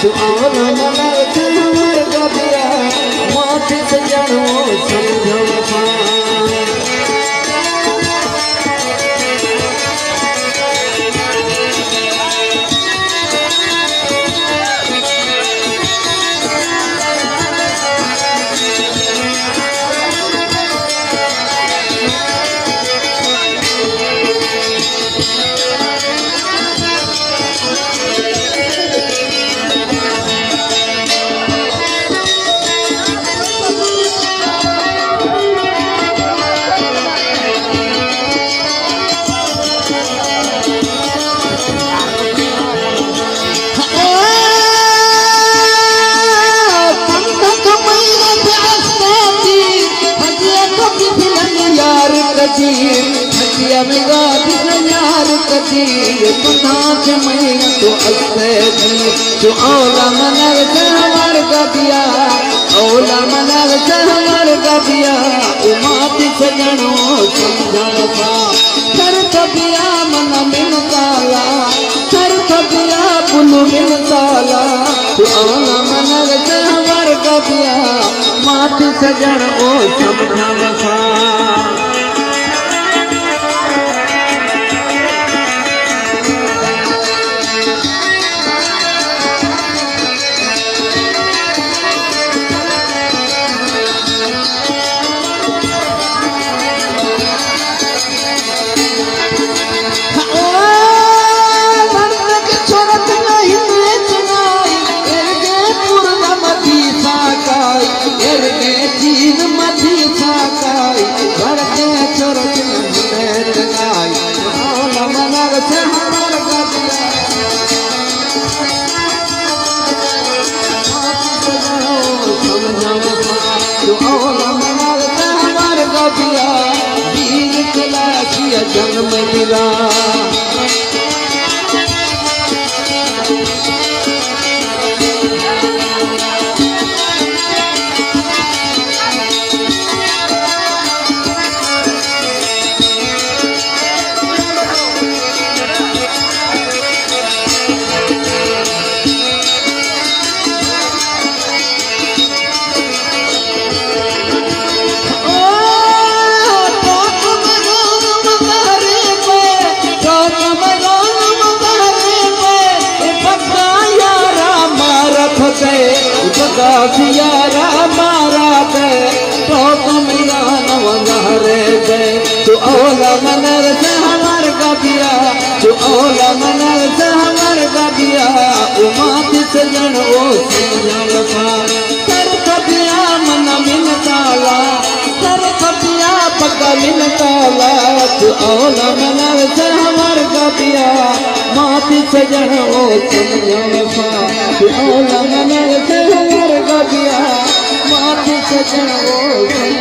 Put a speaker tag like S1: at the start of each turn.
S1: तू और मगर हमर गबिया माथे सजन वो समझो वफा यार कदीर कुनाच में तो अस्ते जो औला मनर सहवर गबिया औला मनर सहवर गबिया उमाति सजनो समझा सर कबिया मन मिल ताला सर कबिया पुल मिल ताला तो औला मनर सहवर गबिया माति सजन ओ समझा वफा जन्म मिला सियारा मारा दे तो मेरा नवरे दे तू औला मनर से हमर गबिया तू औला मनर से हमर गबिया उमाति सजन ओ समझा वफा सर कबिया मन मिल ताला सर कबिया पका मिल ताला तू औला मनर से हमर गबिया माति सजन ओ समझा वफा तू औला मनर से गबिया माथे सजन वो